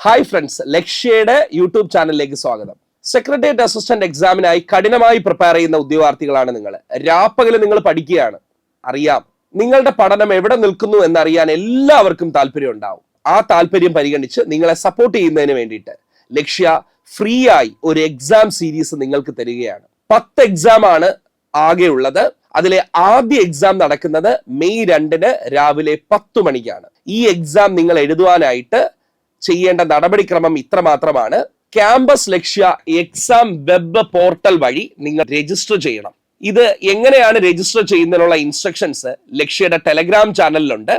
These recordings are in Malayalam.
ഹായ് ഫ്രണ്ട്സ്, ലക്ഷ്യയുടെ യൂട്യൂബ് ചാനലിലേക്ക് സ്വാഗതം. സെക്രട്ടേറിയറ്റ് അസിസ്റ്റന്റ് എക്സാമിനായി കഠിനമായി പ്രിപ്പയർ ചെയ്യുന്ന ഉദ്യോഗാർത്ഥികളാണ് നിങ്ങൾ. രാപ്പകല് നിങ്ങൾ പഠിക്കുകയാണ്. അറിയാം, നിങ്ങളുടെ പഠനം എവിടെ നിൽക്കുന്നു എന്നറിയാൻ എല്ലാവർക്കും താല്പര്യം ഉണ്ടാവും. ആ താല്പര്യം പരിഗണിച്ച് നിങ്ങളെ സപ്പോർട്ട് ചെയ്യുന്നതിന് വേണ്ടിയിട്ട് ലക്ഷ്യ ഫ്രീ ആയി ഒരു എക്സാം സീരീസ് നിങ്ങൾക്ക് തരികയാണ്. 10 എക്സാം ആണ് ആകെ ഉള്ളത്. അതിലെ ആദ്യ എക്സാം നടക്കുന്നത് മെയ് 2 രാവിലെ 10 മണിക്കാണ്. ഈ എക്സാം നിങ്ങൾ എഴുതുവാനായിട്ട് ചെയ്യേണ്ട നടപടിക്രമം ഇത്ര മാത്രമാണ്. ക്യാമ്പസ് ലക്ഷ്യ എക്സാം വെബ് പോർട്ടൽ വഴി നിങ്ങൾ രജിസ്റ്റർ ചെയ്യണം. ഇത് എങ്ങനെയാണ് രജിസ്റ്റർ ചെയ്യുന്നതിനുള്ള ഇൻസ്ട്രക്ഷൻസ് ലക്ഷ്യയുടെ ടെലഗ്രാം ചാനലിലുണ്ട്.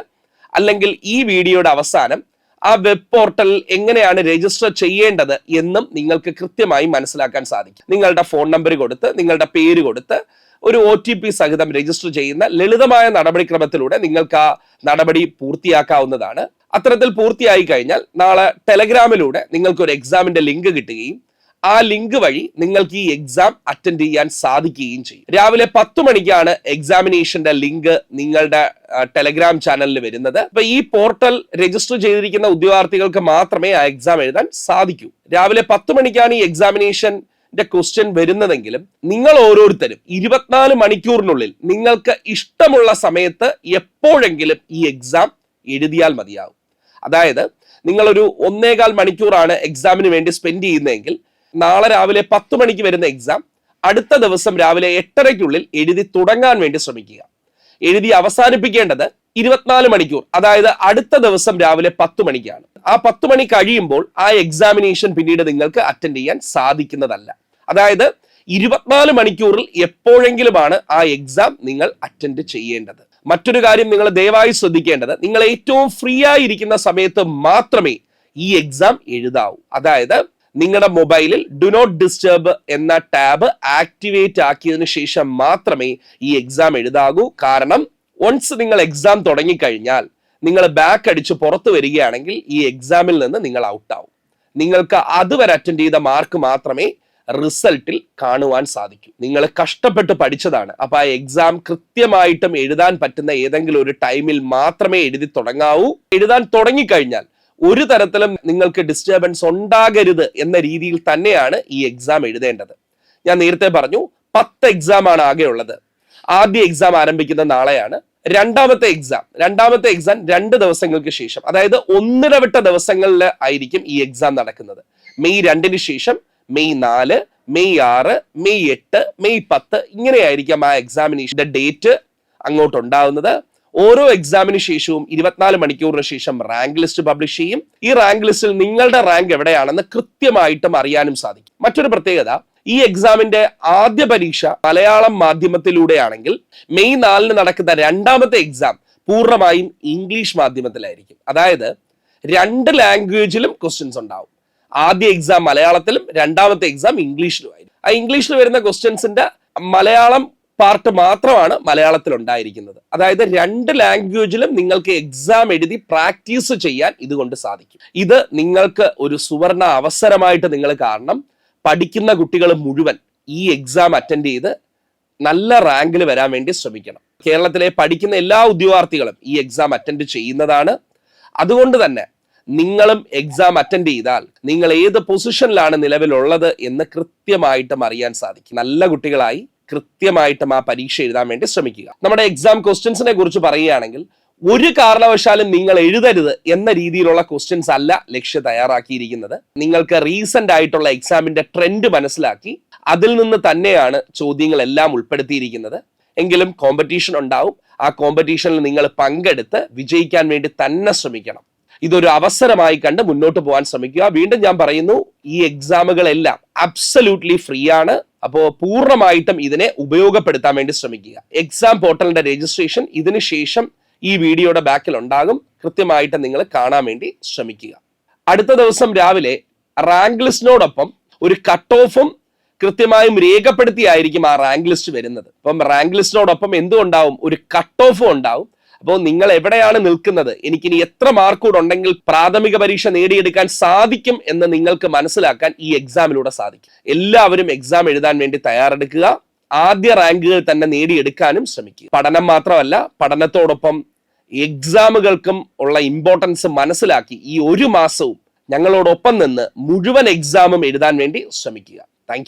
അല്ലെങ്കിൽ ഈ വീഡിയോയുടെ അവസാനം ആ വെബ് പോർട്ടൽ എങ്ങനെയാണ് രജിസ്റ്റർ ചെയ്യേണ്ടത് എന്നും നിങ്ങൾക്ക് കൃത്യമായി മനസ്സിലാക്കാൻ സാധിക്കും. നിങ്ങളുടെ ഫോൺ നമ്പർ കൊടുത്ത് നിങ്ങളുടെ പേര് കൊടുത്ത് ഒരു OTP സഹിതം രജിസ്റ്റർ ചെയ്യുന്ന ലളിതമായ നടപടിക്രമത്തിലൂടെ നിങ്ങൾക്ക് ആ നടപടി പൂർത്തിയാക്കാവുന്നതാണ്. അത്തരത്തിൽ പൂർത്തിയായി കഴിഞ്ഞാൽ നാളെ ടെലഗ്രാമിലൂടെ നിങ്ങൾക്ക് ഒരു എക്സാമിന്റെ ലിങ്ക് കിട്ടുകയും ആ ലിങ്ക് വഴി നിങ്ങൾക്ക് ഈ എക്സാം അറ്റൻഡ് ചെയ്യാൻ സാധിക്കുകയും ചെയ്യും. രാവിലെ 10 മണിക്കാണ് എക്സാമിനേഷന്റെ ലിങ്ക് നിങ്ങളുടെ ടെലഗ്രാം ചാനലിൽ വരുന്നത്. അപ്പൊ ഈ പോർട്ടൽ രജിസ്റ്റർ ചെയ്തിരിക്കുന്ന ഉദ്യോഗാർത്ഥികൾക്ക് മാത്രമേ ആ എക്സാം എഴുതാൻ സാധിക്കൂ. രാവിലെ 10 മണിക്കാണ് ഈ എക്സാമിനേഷൻ ക്വസ്റ്റ്യൻ വരുന്നതെങ്കിലും നിങ്ങൾ ഓരോരുത്തരും 24 മണിക്കൂറിനുള്ളിൽ നിങ്ങൾക്ക് ഇഷ്ടമുള്ള സമയത്ത് എപ്പോഴെങ്കിലും ഈ എക്സാം എഴുതിയാൽ മതിയാവും. അതായത് നിങ്ങളൊരു 1.25 മണിക്കൂറാണ് എക്സാമിന് വേണ്ടി സ്പെൻഡ് ചെയ്യുന്നതെങ്കിൽ നാളെ രാവിലെ 10 മണിക്ക് വരുന്ന എക്സാം അടുത്ത ദിവസം രാവിലെ 8:30-ക്കുള്ളിൽ എഴുതി തുടങ്ങാൻ വേണ്ടി ശ്രമിക്കുക. എഴുതി അവസാനിപ്പിക്കേണ്ടത് 24 മണിക്കൂർ, അതായത് അടുത്ത ദിവസം രാവിലെ 10 മണിക്കാണ്. ആ 10 മണി കഴിയുമ്പോൾ ആ എക്സാമിനേഷൻ പിന്നീട് നിങ്ങൾക്ക് അറ്റൻഡ് ചെയ്യാൻ സാധിക്കുന്നതല്ല. അതായത് 24 മണിക്കൂറിൽ എപ്പോഴെങ്കിലുമാണ് ആ എക്സാം നിങ്ങൾ അറ്റൻഡ് ചെയ്യേണ്ടത്. മറ്റൊരു കാര്യം നിങ്ങൾ ദയവായി ശ്രദ്ധിക്കേണ്ടത്, നിങ്ങൾ ഏറ്റവും ഫ്രീ ആയിരിക്കുന്ന സമയത്ത് മാത്രമേ ഈ എക്സാം എഴുതാവൂ. അതായത് നിങ്ങളുടെ മൊബൈലിൽ ഡു നോട്ട് ഡിസ്റ്റർബ് എന്ന ടാബ് ആക്ടിവേറ്റ് ആക്കിയതിനു ശേഷം മാത്രമേ ഈ എക്സാം എഴുതാകൂ. കാരണം വൺസ് നിങ്ങൾ എക്സാം തുടങ്ങിക്കഴിഞ്ഞാൽ നിങ്ങൾ ബാക്ക് അടിച്ച് പുറത്തു വരികയാണെങ്കിൽ ഈ എക്സാമിൽ നിന്ന് നിങ്ങൾ ഔട്ടാവും. നിങ്ങൾക്ക് അതുവരെ അറ്റൻഡ് ചെയ്ത മാർക്ക് മാത്രമേ റിസൾട്ടിൽ കാണുവാൻ സാധിക്കും. നിങ്ങൾ കഷ്ടപ്പെട്ട് പഠിച്ചതാണ്. അപ്പൊ ആ എക്സാം കൃത്യമായിട്ടും എഴുതാൻ പറ്റുന്ന ഏതെങ്കിലും ഒരു ടൈമിൽ മാത്രമേ എഴുതി തുടങ്ങാവൂ. എഴുതാൻ തുടങ്ങിക്കഴിഞ്ഞാൽ ഒരു തരത്തിലും നിങ്ങൾക്ക് ഡിസ്റ്റർബൻസ് ഉണ്ടാകരുത് എന്ന രീതിയിൽ തന്നെയാണ് ഈ എക്സാം എഴുതേണ്ടത്. ഞാൻ നേരത്തെ പറഞ്ഞു 10 എക്സാം ആണ് ആകെ ഉള്ളത്. ആദ്യ എക്സാം ആരംഭിക്കുന്ന നാളെയാണ്. രണ്ടാമത്തെ എക്സാം 2 ദിവസങ്ങൾക്ക് ശേഷം, അതായത് ഒന്നിടവിട്ട ദിവസങ്ങളിൽ ആയിരിക്കും ഈ എക്സാം നടക്കുന്നത്. മെയ് 2 ശേഷം മെയ് 4, മെയ് 6, മെയ് 8, മെയ് 10 ഇങ്ങനെയായിരിക്കും ആ എക്സാമിനേഷന്റെ ഡേറ്റ് അങ്ങോട്ടുണ്ടാവുന്നത്. ഓരോ എക്സാമിന് ശേഷവും 24 മണിക്കൂറിന് ശേഷം റാങ്ക് ലിസ്റ്റ് പബ്ലിഷ് ചെയ്യും. ഈ റാങ്ക് ലിസ്റ്റിൽ നിങ്ങളുടെ റാങ്ക് എവിടെയാണെന്ന് കൃത്യമായിട്ടും അറിയാനും സാധിക്കും. മറ്റൊരു പ്രത്യേകത, ഈ എക്സാമിന്റെ ആദ്യ പരീക്ഷ മലയാളം മാധ്യമത്തിലൂടെയാണെങ്കിൽ മെയ് 4 നടക്കുന്ന രണ്ടാമത്തെ എക്സാം പൂർണ്ണമായും ഇംഗ്ലീഷ് മാധ്യമത്തിലായിരിക്കും. അതായത് 2 ലാംഗ്വേജിലും ക്വസ്റ്റ്യൻസ് ഉണ്ടാവും. ആദ്യ എക്സാം മലയാളത്തിലും രണ്ടാമത്തെ എക്സാം ഇംഗ്ലീഷിലും ആയിരിക്കും. ആ ഇംഗ്ലീഷിൽ വരുന്ന ക്വസ്റ്റ്യൻസിന്റെ മലയാളം പാർട്ട് മാത്രമാണ് മലയാളത്തിൽ ഉണ്ടായിരിക്കുന്നത്. അതായത് 2 ലാംഗ്വേജിലും നിങ്ങൾക്ക് എക്സാം എഴുതി പ്രാക്ടീസ് ചെയ്യാൻ ഇതുകൊണ്ട് സാധിക്കും. ഇത് നിങ്ങൾക്ക് ഒരു സുവർണ അവസരമായിട്ട് നിങ്ങൾ കാണണം. പഠിക്കുന്ന കുട്ടികൾ മുഴുവൻ ഈ എക്സാം അറ്റൻഡ് ചെയ്ത് നല്ല റാങ്കിൽ വരാൻ വേണ്ടി ശ്രമിക്കണം. കേരളത്തിലെ പഠിക്കുന്ന എല്ലാ ഉദ്യോഗാർത്ഥികളും ഈ എക്സാം അറ്റൻഡ് ചെയ്യുന്നതാണ്. അതുകൊണ്ട് തന്നെ നിങ്ങളും എക്സാം അറ്റൻഡ് ചെയ്താൽ നിങ്ങൾ ഏത് പൊസിഷനിലാണ് നിലവിലുള്ളത് എന്ന് കൃത്യമായിട്ടും അറിയാൻ സാധിക്കും. നല്ല കുട്ടികളായി കൃത്യമായിട്ടും ആ പരീക്ഷ എഴുതാൻ വേണ്ടി ശ്രമിക്കുക. നമ്മുടെ എക്സാം ക്വസ്റ്റ്യൻസിനെ കുറിച്ച് പറയുകയാണെങ്കിൽ ഒരു കാരണവശാലും നിങ്ങൾ എഴുതരുത് എന്ന രീതിയിലുള്ള ക്വസ്റ്റ്യൻസ് അല്ല ലക്ഷ്യ തയ്യാറാക്കിയിരിക്കുന്നത്. നിങ്ങൾക്ക് റീസെന്റ് ആയിട്ടുള്ള എക്സാമിന്റെ ട്രെൻഡ് മനസ്സിലാക്കി അതിൽ നിന്ന് തന്നെയാണ് ചോദ്യങ്ങളെല്ലാം ഉൾപ്പെടുത്തിയിരിക്കുന്നത്. എങ്കിലും കോമ്പറ്റീഷൻ ഉണ്ടാവും. ആ കോമ്പറ്റീഷനിൽ നിങ്ങൾ പങ്കെടുത്ത് വിജയിക്കാൻ വേണ്ടി തന്നെ ശ്രമിക്കണം. ഇതൊരു അവസരമായി കണ്ട് മുന്നോട്ട് പോകാൻ ശ്രമിക്കുക. വീണ്ടും ഞാൻ പറയുന്നു, ഈ എക്സാമുകളെല്ലാം അബ്സല്യൂട്ട്ലി ഫ്രീ ആണ്. അപ്പോൾ പൂർണ്ണമായിട്ടും ഇതിനെ ഉപയോഗപ്പെടുത്താൻ വേണ്ടി ശ്രമിക്കുക. എക്സാം പോർട്ടലിന്റെ രജിസ്ട്രേഷൻ ഇതിനു ശേഷം ഈ വീഡിയോയുടെ ബാക്കിൽ ഉണ്ടാകും. കൃത്യമായിട്ട് നിങ്ങൾ കാണാൻ വേണ്ടി ശ്രമിക്കുക. അടുത്ത ദിവസം രാവിലെ റാങ്ക് ലിസ്റ്റിനോടൊപ്പം ഒരു കട്ട് ഓഫും കൃത്യമായും രേഖപ്പെടുത്തിയായിരിക്കും ആ റാങ്ക് ലിസ്റ്റ് വരുന്നത്. അപ്പം റാങ്ക് ലിസ്റ്റിനോടൊപ്പം എന്തുണ്ടാവും? ഒരു കട്ട് ഓഫും ഉണ്ടാവും. അപ്പോൾ നിങ്ങൾ എവിടെയാണ് നിൽക്കുന്നത്, എനിക്കിനി എത്ര മാർക്ക് കൂടെ ഉണ്ടെങ്കിൽ പ്രാഥമിക പരീക്ഷ നേടിയെടുക്കാൻ സാധിക്കും എന്ന് നിങ്ങൾക്ക് മനസ്സിലാക്കാൻ ഈ എക്സാമിലൂടെ സാധിക്കും. എല്ലാവരും എക്സാം എഴുതാൻ വേണ്ടി തയ്യാറെടുക്കുക. ആദ്യ റാങ്കുകൾ തന്നെ നേടിയെടുക്കാനും ശ്രമിക്കുക. പഠനം മാത്രമല്ല, പഠനത്തോടൊപ്പം എക്സാമുകൾക്കും ഉള്ള ഇമ്പോർട്ടൻസ് മനസ്സിലാക്കി ഈ 1 മാസവും ഞങ്ങളോടൊപ്പം നിന്ന് മുഴുവൻ എക്സാമും എഴുതാൻ വേണ്ടി ശ്രമിക്കുക. താങ്ക്